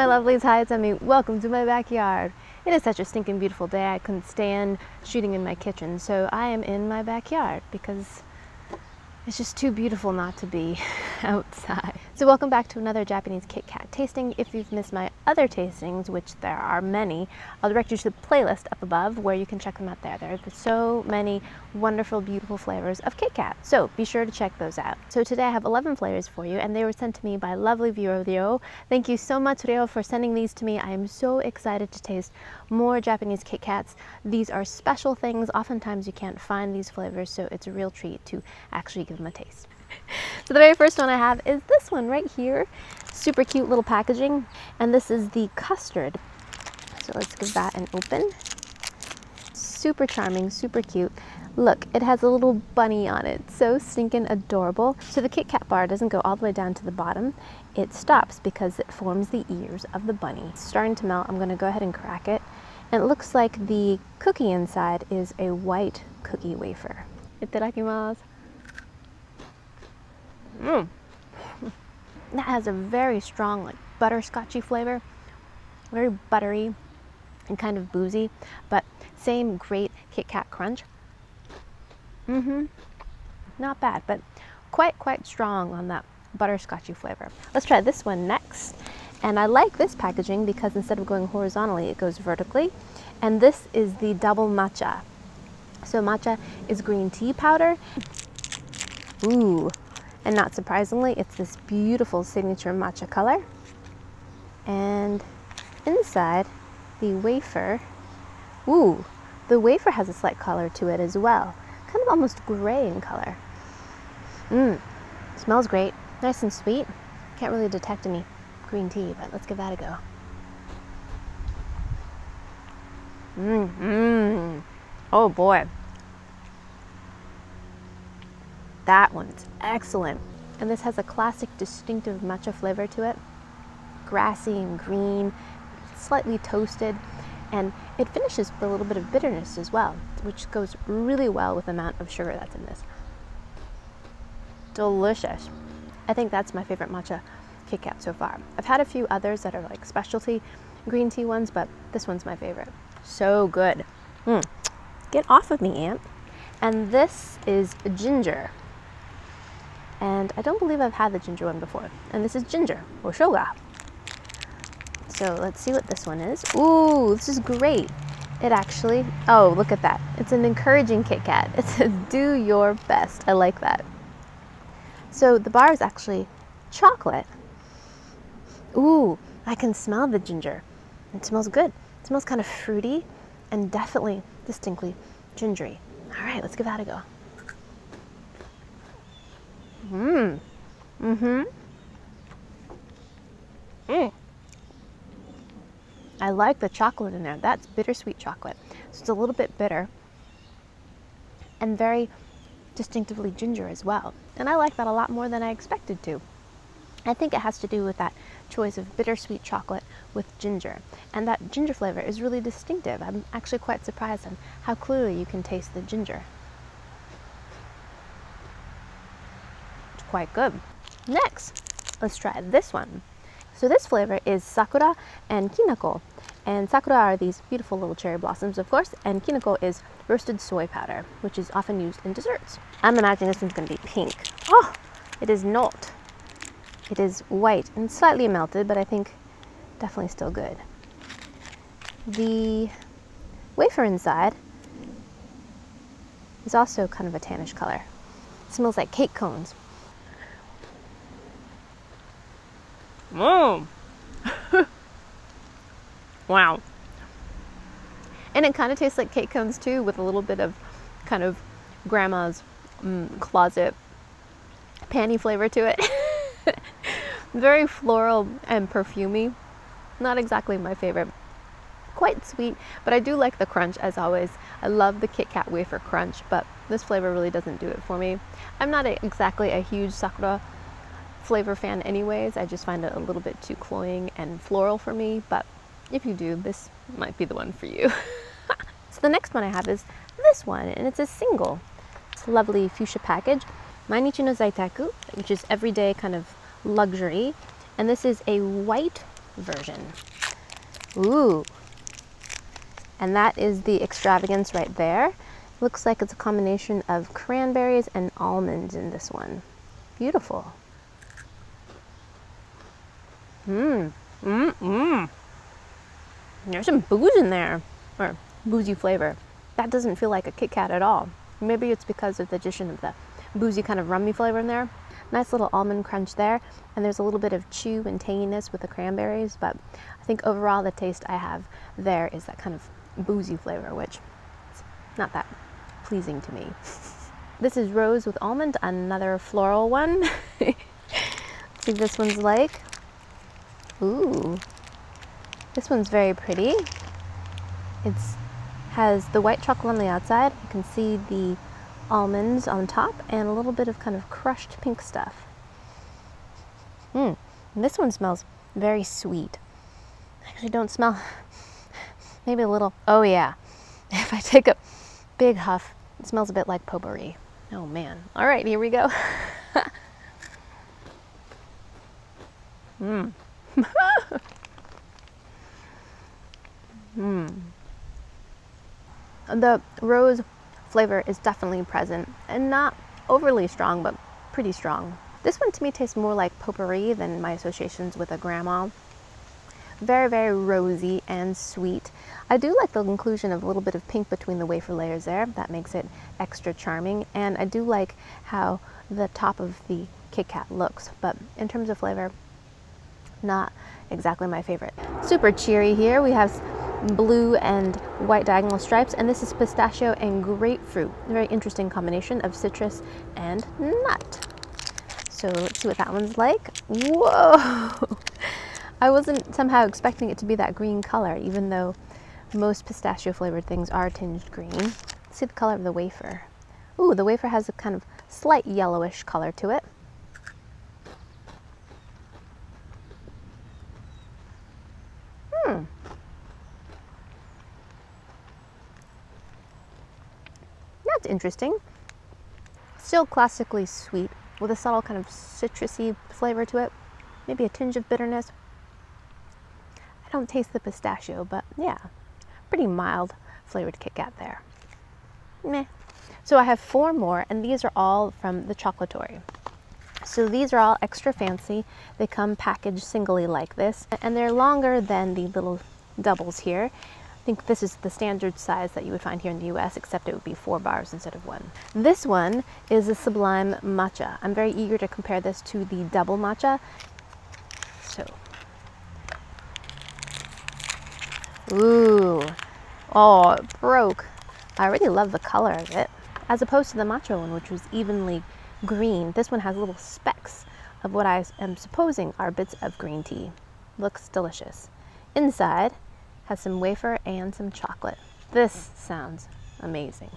my lovelies, hi, it's Emmy. Welcome to my backyard. It is such a stinking beautiful day. I couldn't stand shooting in my kitchen, so I am in my backyard because it's just too beautiful not to be outside. So welcome back to another Japanese KitKat tasting. If you've missed my other tastings, which there are many, I'll direct you to the playlist up above where you can check them out there. There are so many wonderful, beautiful flavors of KitKat, so be sure to check those out. So today I have 11 flavors for you, and they were sent to me by lovely viewer Ryo. Thank you so much, Ryo, for sending these to me. I am so excited to taste more Japanese KitKats. These are special things. Oftentimes you can't find these flavors, so it's a real treat to actually give them a taste. So the very first one I have is this one right here. Super cute little packaging, and this is the Custard. So let's give that an open. Super charming, super cute. Look, it has a little bunny on it. So stinking adorable. So the KitKat bar doesn't go all the way down to the bottom. It stops because it forms the ears of the bunny. It's starting to melt. I'm going to go ahead and crack it. And it looks like the cookie inside is a white cookie wafer. Itadakimasu. That has a very strong, like, butterscotchy flavor. Very buttery and kind of boozy, but same great KitKat crunch. Not bad, but quite strong on that butterscotchy flavor. Let's try this one next. And I like this packaging because instead of going horizontally, it goes vertically. And this is the double matcha. So matcha is green tea powder. Ooh. And not surprisingly, it's this beautiful signature matcha color. And inside, the wafer, ooh, the wafer has a slight color to it as well. Kind of almost gray in color. Smells great, nice and sweet. Can't really detect any green tea, but let's give that a go. Oh boy. That one's excellent. And this has a classic distinctive matcha flavor to it. Grassy and green, slightly toasted, and it finishes with a little bit of bitterness as well, which goes really well with the amount of sugar that's in this. Delicious. I think that's my favorite matcha KitKat so far. I've had a few others that are like specialty green tea ones, but this one's my favorite. So good. Get off of me, Ant. And this is ginger. And I don't believe I've had the ginger one before. And this is ginger, or shoga. So let's see what this one is. Ooh, this is great. It actually, oh, look at that. It's an encouraging KitKat. It says, do your best. I like that. So the bar is actually chocolate. Ooh, I can smell the ginger. It smells good. It smells kind of fruity and definitely distinctly gingery. All right, let's give that a go. I like the chocolate in there. That's bittersweet chocolate. So it's a little bit bitter and very distinctively ginger as well. And I like that a lot more than I expected to. I think it has to do with that choice of bittersweet chocolate with ginger. And that ginger flavor is really distinctive. I'm actually quite surprised on how clearly you can taste the ginger. Quite good. Next, let's try this one. So this flavor is Sakura and Kinako. And Sakura are these beautiful little cherry blossoms, of course, and Kinako is roasted soy powder, which is often used in desserts. I'm imagining this one's going to be pink. Oh, it is not. It is white and slightly melted, but I think definitely still good. The wafer inside is also kind of a tannish color. It smells like cake cones. Wow. And it kind of tastes like cake cones too, with a little bit of kind of grandma's closet panty flavor to it. Very floral and perfumey. Not exactly my favorite. Quite sweet, but I do like the crunch as always. I love the KitKat wafer crunch, but this flavor really doesn't do it for me. I'm not exactly a huge Sakura flavor fan anyways. I just find it a little bit too cloying and floral for me, but if you do, this might be the one for you. So the next one I have is this one, and it's a single. It's a lovely fuchsia package. Mainichi no Zaitaku, which is everyday kind of luxury. And this is a white version. Ooh. And that is the extravagance right there. Looks like it's a combination of cranberries and almonds in this one. Beautiful. There's some booze in there, or boozy flavor. That doesn't feel like a Kit Kat at all. Maybe it's because of the addition of the boozy kind of rummy flavor in there. Nice little almond crunch there, and there's a little bit of chew and tanginess with the cranberries, but I think overall the taste I have there is that kind of boozy flavor, which is not that pleasing to me. This is rose with almond, another floral one. Let's see what this one's like. Ooh, this one's very pretty. It has the white chocolate on the outside. You can see the almonds on top and a little bit of kind of crushed pink stuff. And this one smells very sweet. I actually don't smell, maybe a little, oh yeah. If I take a big huff, it smells a bit like potpourri. Oh man. All right, here we go. The rose flavor is definitely present and not overly strong, but pretty strong. This one to me tastes more like potpourri than my associations with a grandma. Very, very rosy and sweet. I do like the inclusion of a little bit of pink between the wafer layers there. That makes it extra charming. And I do like how the top of the Kit Kat looks, but in terms of flavor, not exactly my favorite. Super cheery here. We have blue and white diagonal stripes, and this is pistachio and grapefruit. A very interesting combination of citrus and nut. So let's see what that one's like. Whoa! I wasn't somehow expecting it to be that green color, even though most pistachio flavored things are tinged green. Let's see the color of the wafer. Ooh, the wafer has a kind of slight yellowish color to it. That's interesting. Still classically sweet with a subtle kind of citrusy flavor to it. Maybe a tinge of bitterness. I don't taste the pistachio, but yeah, pretty mild flavored Kit Kat there. Meh. So I have 4 more, and these are all from the Chocolatory. So these are all extra fancy. They come packaged singly like this, and they're longer than the little doubles here. I think this is the standard size that you would find here in the US, except it would be 4 bars instead of 1. This one is a Sublime Matcha. I'm very eager to compare this to the double matcha. So, ooh, oh, it broke. I really love the color of it. As opposed to the matcha one, which was evenly green, this one has little specks of what I am supposing are bits of green tea. Looks delicious. Inside has some wafer and some chocolate. This sounds amazing.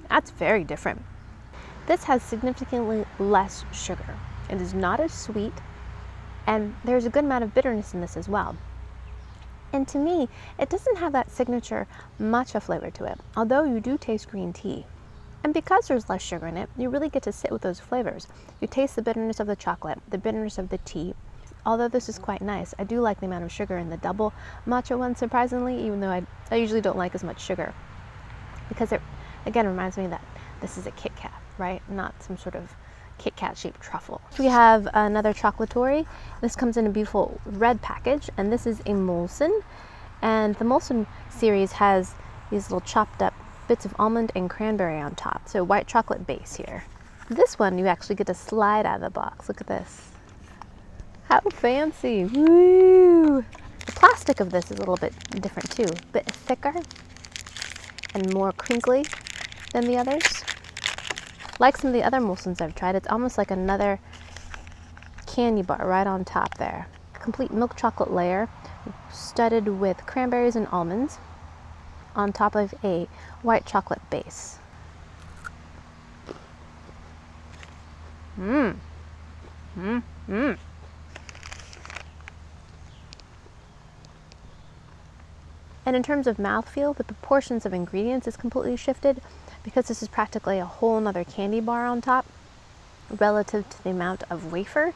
That's very different. This has significantly less sugar. It is not as sweet, and there's a good amount of bitterness in this as well. And to me, it doesn't have that signature matcha flavor to it, although you do taste green tea. And because there's less sugar in it, you really get to sit with those flavors. You taste the bitterness of the chocolate, the bitterness of the tea. Although this is quite nice, I do like the amount of sugar in the double matcha one, surprisingly, even though I usually don't like as much sugar. Because it, again, reminds me that this is a Kit Kat, right? Not some sort of Kit Kat shaped truffle. We have another Chocolatory. This comes in a beautiful red package, and this is a Moleson. And the Molten series has these little chopped up bits of almond and cranberry on top. So white chocolate base here. This one you actually get to slide out of the box. Look at this. How fancy. Woo! The plastic of this is a little bit different too. A bit thicker and more crinkly than the others. Like some of the other Molesons I've tried, it's almost like another candy bar right on top there. A complete milk chocolate layer studded with cranberries and almonds on top of a white chocolate base. And in terms of mouthfeel, the proportions of ingredients is completely shifted because this is practically a whole nother candy bar on top relative to the amount of wafer.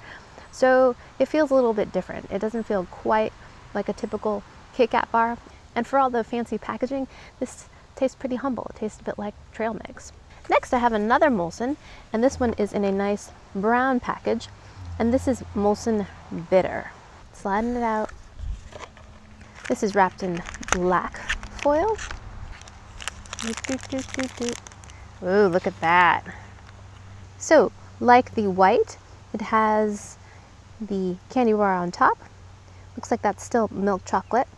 So it feels a little bit different. It doesn't feel quite like a typical KitKat bar. And for all the fancy packaging, this tastes pretty humble. It tastes a bit like trail mix. Next I have another Moleson, and this one is in a nice brown package, and this is Moleson Bitter. Sliding it out. This is wrapped in black foil. Ooh, look at that. So, like the white, it has the candy bar on top. Looks like that's still milk chocolate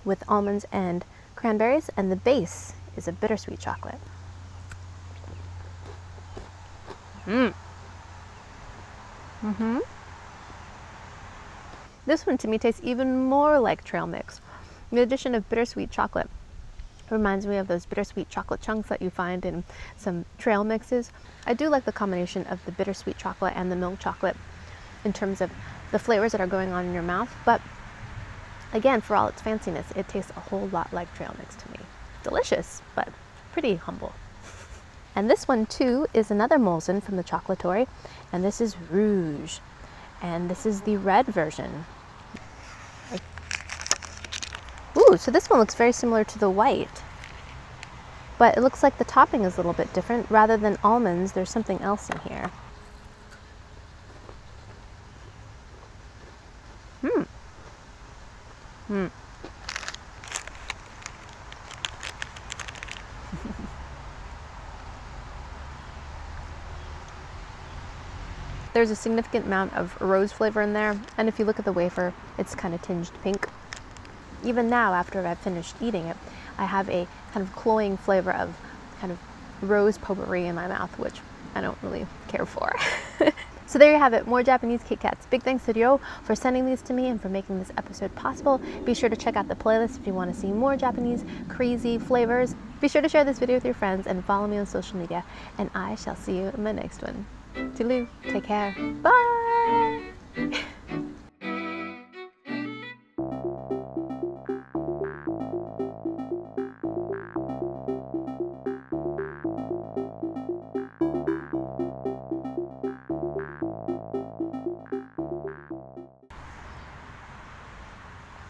with almonds and cranberries, and the base is a bittersweet chocolate. This one to me tastes even more like trail mix. The addition of bittersweet chocolate reminds me of those bittersweet chocolate chunks that you find in some trail mixes. I do like the combination of the bittersweet chocolate and the milk chocolate in terms of the flavors that are going on in your mouth, but again, for all its fanciness, it tastes a whole lot like trail mix to me. Delicious, but pretty humble. And this one too is another Moleson from the Chocolatory, and this is Rouge, and this is the red version. Ooh, so this one looks very similar to the white, but it looks like the topping is a little bit different. Rather than almonds, there's something else in here. There's a significant amount of rose flavor in there, and if you look at the wafer, it's kind of tinged pink. Even now, after I've finished eating it, I have a kind of cloying flavor of kind of rose potpourri in my mouth, which I don't really care for. So there you have it, more Japanese KitKats. Big thanks to Ryo for sending these to me and for making this episode possible. Be sure to check out the playlist if you want to see more Japanese crazy flavors. Be sure to share this video with your friends and follow me on social media, and I shall see you in my next one. Toodaloo, take care, bye!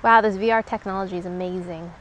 Wow, this VR technology is amazing.